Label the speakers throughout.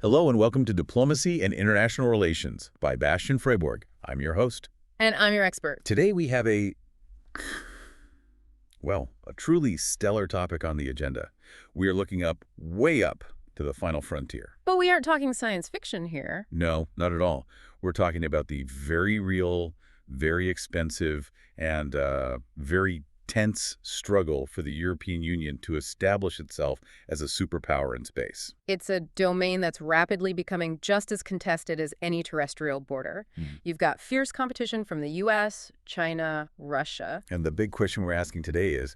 Speaker 1: Hello and welcome to Diplomacy and International Relations by Bastian Freiburg. I'm your host.
Speaker 2: And I'm your expert.
Speaker 1: Today we have a truly stellar topic on the agenda. We are looking way up to the final frontier.
Speaker 2: But we aren't talking science fiction here.
Speaker 1: No, not at all. We're talking about the very real, very expensive, and very tense struggle for the European Union to establish itself as a superpower in space.
Speaker 2: It's a domain that's rapidly becoming just as contested as any terrestrial border. You've got fierce competition from the US, China, Russia.
Speaker 1: And the big question we're asking today is,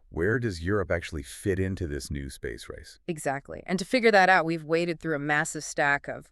Speaker 1: where does Europe actually fit into this new space race?
Speaker 2: Exactly. And to figure that out, we've waded through a massive stack of,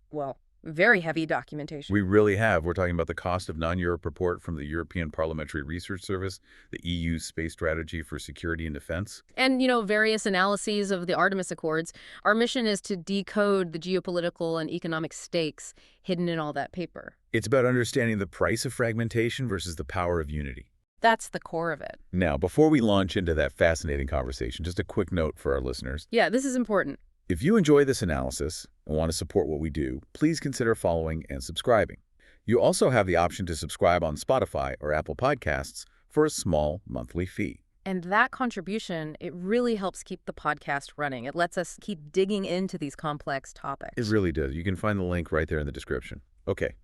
Speaker 2: very heavy documentation.
Speaker 1: We really have. We're talking about the cost of non-Europe report from the European Parliamentary Research Service, the EU's space strategy for security and defense.
Speaker 2: And, various analyses of the Artemis Accords. Our mission is to decode the geopolitical and economic stakes hidden in all that paper.
Speaker 1: It's about understanding the price of fragmentation versus the power of unity.
Speaker 2: That's the core of it.
Speaker 1: Now, before we launch into that fascinating conversation, just a quick note for our listeners.
Speaker 2: Yeah, this is important.
Speaker 1: If you enjoy this analysis and want to support what we do, please consider following and subscribing. You also have the option to subscribe on Spotify or Apple Podcasts for a small monthly fee.
Speaker 2: And that contribution, it really helps keep the podcast running. It lets us keep digging into these complex topics.
Speaker 1: It really does. You can find the link right there in the description. Okay,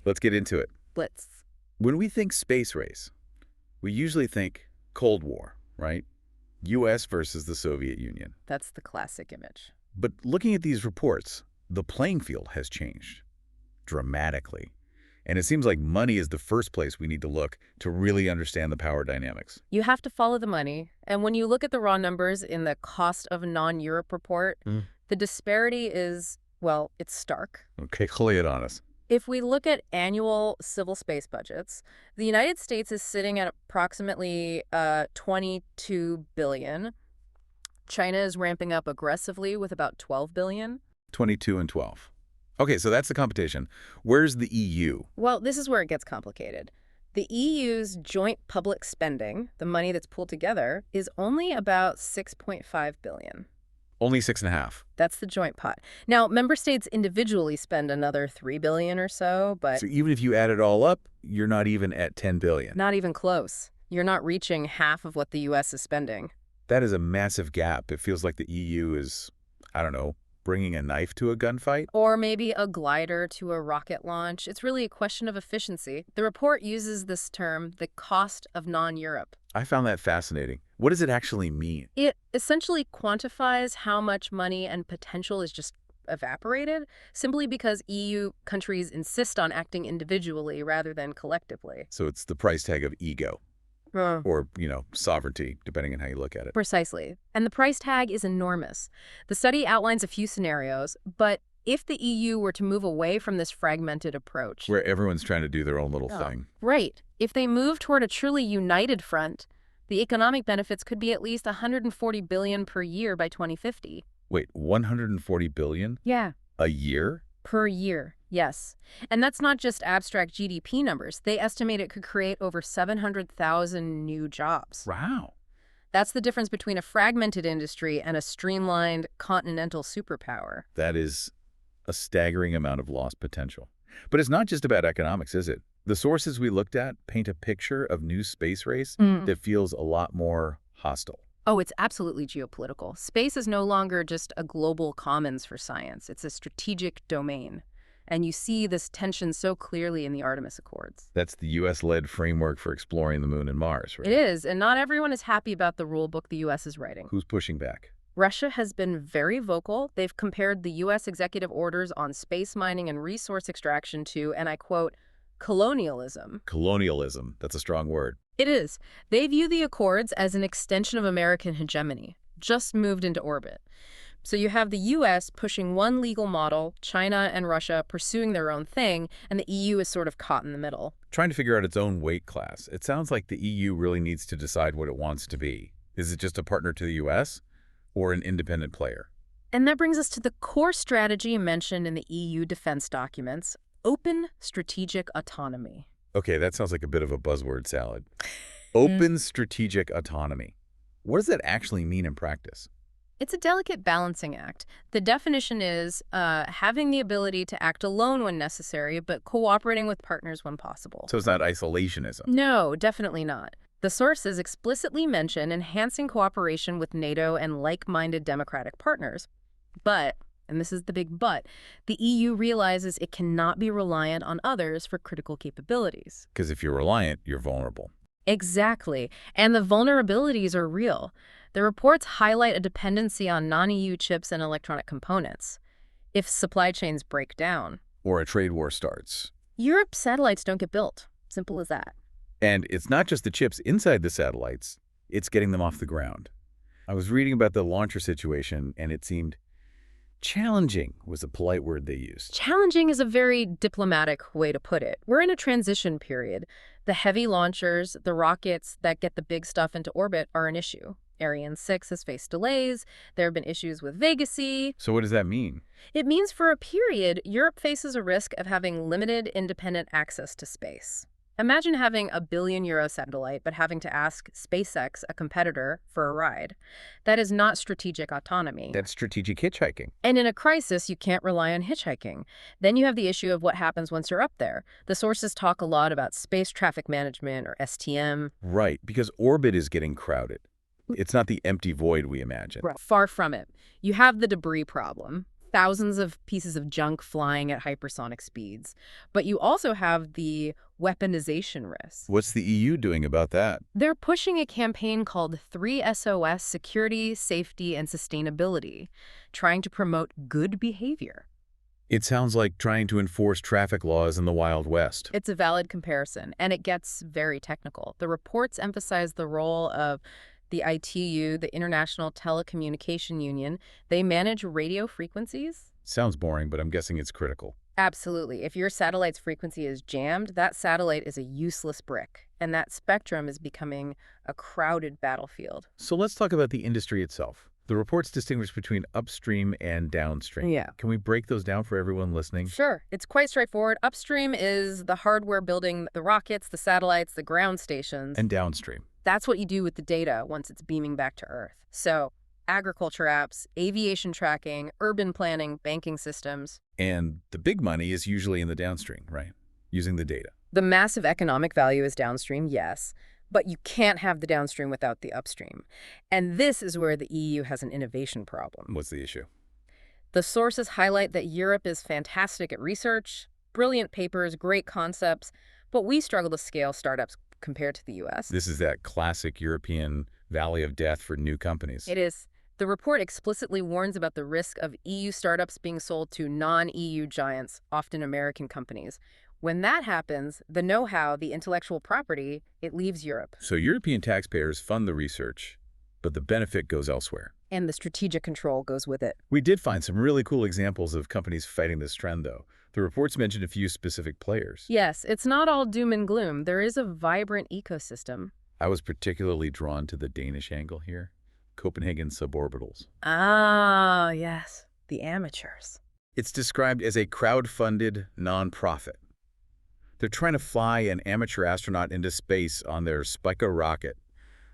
Speaker 1: let's get into it.
Speaker 2: Let's.
Speaker 1: When we think space race, we usually think Cold War, right? U.S. versus the Soviet Union.
Speaker 2: That's the classic image.
Speaker 1: But looking at these reports, the playing field has changed dramatically. And it seems like money is the first place we need to look to really understand the power dynamics.
Speaker 2: You have to follow the money. And when you look at the raw numbers in the cost of non-Europe report, the disparity is, it's stark.
Speaker 1: Okay, lay it on us.
Speaker 2: If we look at annual civil space budgets, the United States is sitting at approximately $22 billion. China is ramping up aggressively with about $12 billion.
Speaker 1: 22 and 12. Okay, so that's the competition. Where's the EU?
Speaker 2: Well, this is where it gets complicated. The EU's joint public spending, the money that's pulled together, is only about $6.5 billion.
Speaker 1: Only 6.5.
Speaker 2: That's the joint pot. Now, member states individually spend another $3 billion or so, but...
Speaker 1: So even if you add it all up, you're not even at $10 billion.
Speaker 2: Not even close. You're not reaching half of what the U.S. is spending.
Speaker 1: That is a massive gap. It feels like the EU is, bringing a knife to a gunfight.
Speaker 2: Or maybe a glider to a rocket launch. It's really a question of efficiency. The report uses this term, the cost of non-Europe.
Speaker 1: I found that fascinating. What does it actually mean?
Speaker 2: It essentially quantifies how much money and potential is just evaporated, simply because EU countries insist on acting individually rather than collectively.
Speaker 1: So it's the price tag of ego. Or, sovereignty, depending on how you look at it.
Speaker 2: Precisely. And the price tag is enormous. The study outlines a few scenarios, but if the EU were to move away from this fragmented approach...
Speaker 1: Where everyone's trying to do their own little thing.
Speaker 2: Right. If they move toward a truly united front, the economic benefits could be at least $140 billion per year by 2050.
Speaker 1: Wait, $140 billion?
Speaker 2: Yeah.
Speaker 1: A year?
Speaker 2: Per year, yes. And that's not just abstract GDP numbers. They estimate it could create over 700,000 new jobs.
Speaker 1: Wow.
Speaker 2: That's the difference between a fragmented industry and a streamlined continental superpower.
Speaker 1: That is a staggering amount of lost potential. But it's not just about economics, is it? The sources we looked at paint a picture of new space race that feels a lot more hostile.
Speaker 2: Oh, it's absolutely geopolitical. Space is no longer just a global commons for science. It's a strategic domain. And you see this tension so clearly in the Artemis Accords.
Speaker 1: That's the U.S.-led framework for exploring the moon and Mars, right?
Speaker 2: It is, and not everyone is happy about the rule book the U.S. is writing.
Speaker 1: Who's pushing back?
Speaker 2: Russia has been very vocal. They've compared the U.S. executive orders on space mining and resource extraction to, and I quote, colonialism.
Speaker 1: Colonialism. That's a strong word.
Speaker 2: It is. They view the Accords as an extension of American hegemony, just moved into orbit. So you have the U.S. pushing one legal model, China and Russia pursuing their own thing, and the EU is sort of caught in the middle.
Speaker 1: Trying to figure out its own weight class. It sounds like the EU really needs to decide what it wants to be. Is it just a partner to the U.S. or an independent player?
Speaker 2: And that brings us to the core strategy mentioned in the EU defense documents, open strategic autonomy.
Speaker 1: Okay, that sounds like a bit of a buzzword salad. Open strategic autonomy. What does that actually mean in practice?
Speaker 2: It's a delicate balancing act. The definition is having the ability to act alone when necessary, but cooperating with partners when possible.
Speaker 1: So it's not isolationism.
Speaker 2: No, definitely not. The sources explicitly mention enhancing cooperation with NATO and like-minded democratic partners. But, and this is the big but, the EU realizes it cannot be reliant on others for critical capabilities.
Speaker 1: Because if you're reliant, you're vulnerable.
Speaker 2: Exactly. And the vulnerabilities are real. The reports highlight a dependency on non-EU chips and electronic components. If supply chains break down,
Speaker 1: Or a trade war starts.
Speaker 2: Europe's satellites don't get built. Simple as that.
Speaker 1: And it's not just the chips inside the satellites, it's getting them off the ground. I was reading about the launcher situation, and it seemed challenging was a polite word they used.
Speaker 2: Challenging is a very diplomatic way to put it. We're in a transition period. The heavy launchers, the rockets that get the big stuff into orbit, are an issue. Ariane 6 has faced delays. There have been issues with Vega-C.
Speaker 1: So what does that mean?
Speaker 2: It means for a period, Europe faces a risk of having limited independent access to space. Imagine having a billion-euro satellite, but having to ask SpaceX, a competitor, for a ride. That is not strategic autonomy.
Speaker 1: That's strategic hitchhiking.
Speaker 2: And in a crisis, you can't rely on hitchhiking. Then you have the issue of what happens once you're up there. The sources talk a lot about space traffic management, or STM.
Speaker 1: Right, because orbit is getting crowded. It's not the empty void we imagine.
Speaker 2: Right. Far from it. You have the debris problem. Thousands of pieces of junk flying at hypersonic speeds. But you also have the weaponization risk.
Speaker 1: What's the EU doing about that?
Speaker 2: They're pushing a campaign called 3SOS, Security, Safety, and Sustainability, trying to promote good behavior.
Speaker 1: It sounds like trying to enforce traffic laws in the Wild West.
Speaker 2: It's a valid comparison, and it gets very technical. The reports emphasize the role of the ITU, the International Telecommunication Union. They manage radio frequencies.
Speaker 1: Sounds boring, but I'm guessing it's critical.
Speaker 2: Absolutely. If your satellite's frequency is jammed, that satellite is a useless brick, and that spectrum is becoming a crowded battlefield.
Speaker 1: So let's talk about the industry itself. The reports distinguish between upstream and downstream.
Speaker 2: Yeah.
Speaker 1: Can we break those down for everyone listening?
Speaker 2: Sure. It's quite straightforward. Upstream is the hardware building the rockets, the satellites, the ground stations.
Speaker 1: And downstream?
Speaker 2: That's what you do with the data once it's beaming back to Earth. So agriculture apps, aviation tracking, urban planning, banking systems.
Speaker 1: And the big money is usually in the downstream, right? Using the data.
Speaker 2: The massive economic value is downstream, yes, but you can't have the downstream without the upstream. And this is where the EU has an innovation problem.
Speaker 1: What's the issue?
Speaker 2: The sources highlight that Europe is fantastic at research, brilliant papers, great concepts, but we struggle to scale startups compared to the US.
Speaker 1: This is that classic European valley of death for new companies.
Speaker 2: It is. The report explicitly warns about the risk of EU startups being sold to non-EU giants, often American companies. When that happens, the know-how, the intellectual property, it leaves Europe.
Speaker 1: So European taxpayers fund the research, but the benefit goes elsewhere.
Speaker 2: And the strategic control goes with it.
Speaker 1: We did find some really cool examples of companies fighting this trend, though. The reports mentioned a few specific players.
Speaker 2: Yes, it's not all doom and gloom. There is a vibrant ecosystem.
Speaker 1: I was particularly drawn to the Danish angle here. Copenhagen suborbitals.
Speaker 2: Ah, yes. The amateurs.
Speaker 1: It's described as a crowd-funded nonprofit. They're trying to fly an amateur astronaut into space on their Spica rocket.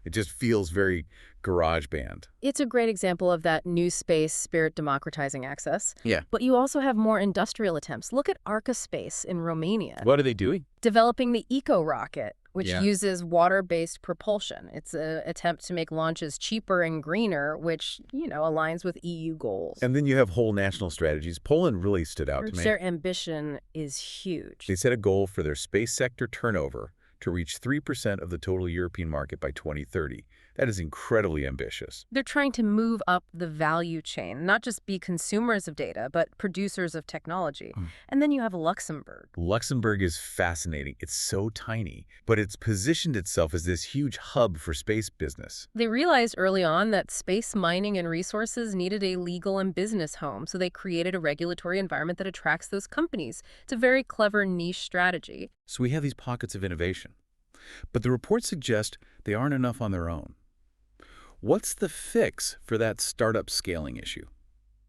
Speaker 1: It just feels very garage band.
Speaker 2: It's a great example of that new space spirit democratizing access.
Speaker 1: Yeah.
Speaker 2: But you also have more industrial attempts. Look at Arca Space in Romania.
Speaker 1: What are they doing?
Speaker 2: Developing the Eco Rocket, which
Speaker 1: Yeah.
Speaker 2: uses water-based propulsion. It's an attempt to make launches cheaper and greener, which, aligns with EU goals.
Speaker 1: And then you have whole national strategies. Poland really stood out to me.
Speaker 2: Their ambition is huge.
Speaker 1: They set a goal for their space sector turnover to reach 3% of the total European market by 2030. That is incredibly ambitious.
Speaker 2: They're trying to move up the value chain, not just be consumers of data, but producers of technology. And then you have Luxembourg.
Speaker 1: Luxembourg is fascinating. It's so tiny, but it's positioned itself as this huge hub for space business.
Speaker 2: They realized early on that space mining and resources needed a legal and business home, so they created a regulatory environment that attracts those companies. It's a very clever niche strategy.
Speaker 1: So we have these pockets of innovation. But the reports suggest they aren't enough on their own. What's the fix for that startup scaling issue?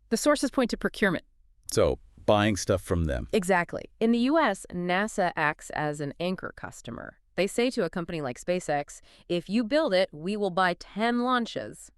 Speaker 2: The sources point to procurement.
Speaker 1: So, buying stuff from them.
Speaker 2: Exactly. In the U.S., NASA acts as an anchor customer. They say to a company like SpaceX, if you build it, we will buy 10 launches.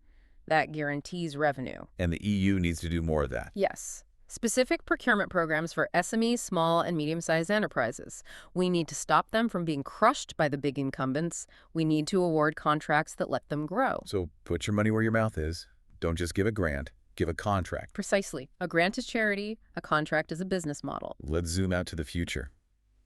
Speaker 2: That guarantees revenue.
Speaker 1: And the EU needs to do more of that.
Speaker 2: Yes. Specific procurement programs for SMEs, small and medium-sized enterprises. We need to stop them from being crushed by the big incumbents. We need to award contracts that let them grow.
Speaker 1: So put your money where your mouth is. Don't just give a grant, give a contract.
Speaker 2: Precisely. A grant is charity, a contract is a business model.
Speaker 1: Let's zoom out to the future.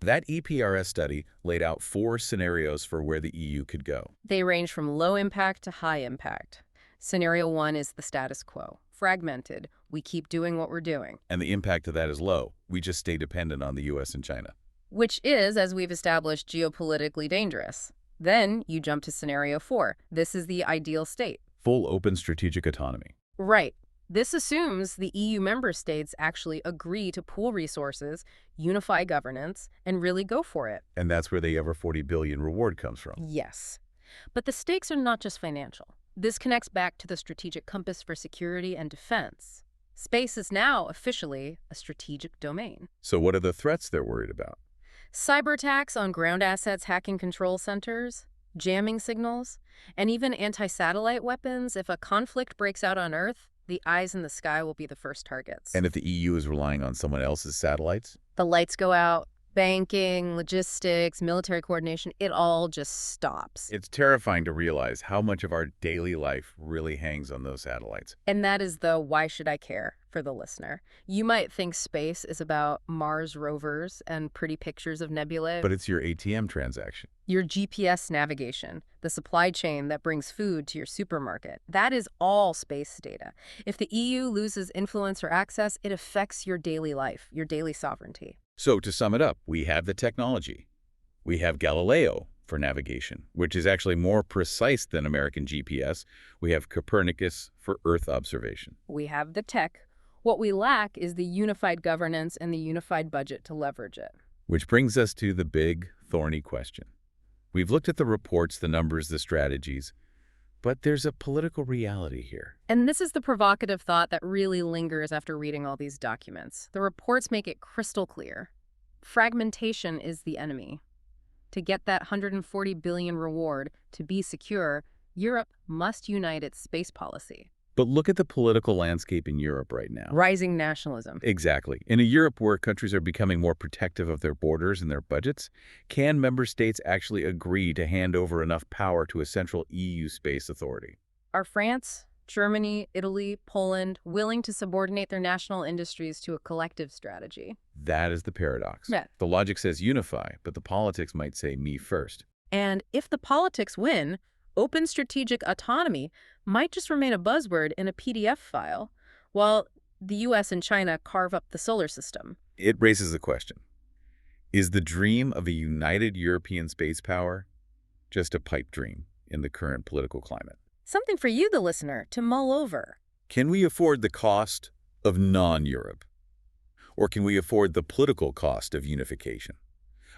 Speaker 1: That EPRS study laid out 4 scenarios for where the EU could go.
Speaker 2: They range from low impact to high impact. Scenario 1 is the status quo. Fragmented. We keep doing what we're doing.
Speaker 1: And the impact of that is low. We just stay dependent on the US and China.
Speaker 2: Which is, as we've established, geopolitically dangerous. Then you jump to scenario 4. This is the ideal state.
Speaker 1: Full open strategic autonomy.
Speaker 2: Right. This assumes the EU member states actually agree to pool resources, unify governance, and really go for it.
Speaker 1: And that's where the ever 40 billion reward comes from.
Speaker 2: Yes. But the stakes are not just financial. This connects back to the strategic compass for security and defense. Space is now officially a strategic domain.
Speaker 1: So what are the threats they're worried about?
Speaker 2: Cyber attacks on ground assets hacking control centers, jamming signals, and even anti-satellite weapons. If a conflict breaks out on Earth, the eyes in the sky will be the first targets.
Speaker 1: And if the EU is relying on someone else's satellites?
Speaker 2: The lights go out. Banking, logistics, military coordination, it all just stops.
Speaker 1: It's terrifying to realize how much of our daily life really hangs on those satellites.
Speaker 2: And that is the why should I care for the listener. You might think space is about Mars rovers and pretty pictures of nebulae.
Speaker 1: But it's your ATM transaction.
Speaker 2: Your GPS navigation, the supply chain that brings food to your supermarket. That is all space data. If the EU loses influence or access, it affects your daily life, your daily sovereignty.
Speaker 1: So to sum it up, we have the technology. We have Galileo for navigation, which is actually more precise than American GPS. We have Copernicus for Earth observation.
Speaker 2: We have the tech. What we lack is the unified governance and the unified budget to leverage it.
Speaker 1: Which brings us to the big, thorny question. We've looked at the reports, the numbers, the strategies, but there's a political reality here.
Speaker 2: And this is the provocative thought that really lingers after reading all these documents. The reports make it crystal clear. Fragmentation is the enemy. To get that 140 billion reward to be secure, Europe must unite its space policy.
Speaker 1: But look at the political landscape in Europe right now.
Speaker 2: Rising nationalism.
Speaker 1: Exactly. In a Europe where countries are becoming more protective of their borders and their budgets, can member states actually agree to hand over enough power to a central EU space authority?
Speaker 2: Are France, Germany, Italy, Poland willing to subordinate their national industries to a collective strategy?
Speaker 1: That is the paradox.
Speaker 2: Yeah.
Speaker 1: The logic says unify, but the politics might say me first.
Speaker 2: And if the politics win, open strategic autonomy might just remain a buzzword in a PDF file, while the US and China carve up the solar system.
Speaker 1: It raises the question, is the dream of a united European space power just a pipe dream in the current political climate?
Speaker 2: Something for you, the listener, to mull over.
Speaker 1: Can we afford the cost of non-Europe? Or can we afford the political cost of unification?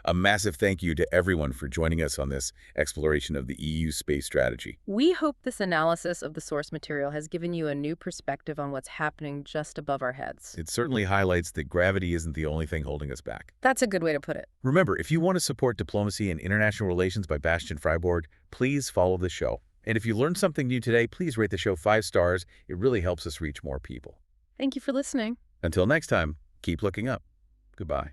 Speaker 1: A massive thank you to everyone for joining us on this exploration of the EU space strategy.
Speaker 2: We hope this analysis of the source material has given you a new perspective on what's happening just above our heads.
Speaker 1: It certainly highlights that gravity isn't the only thing holding us back.
Speaker 2: That's a good way to put it.
Speaker 1: Remember, if you want to support Diplomacy and International Relations by Bastian Freiburg, please follow the show. And if you learned something new today, please rate the show 5 stars. It really helps us reach more people.
Speaker 2: Thank you for listening.
Speaker 1: Until next time, keep looking up. Goodbye.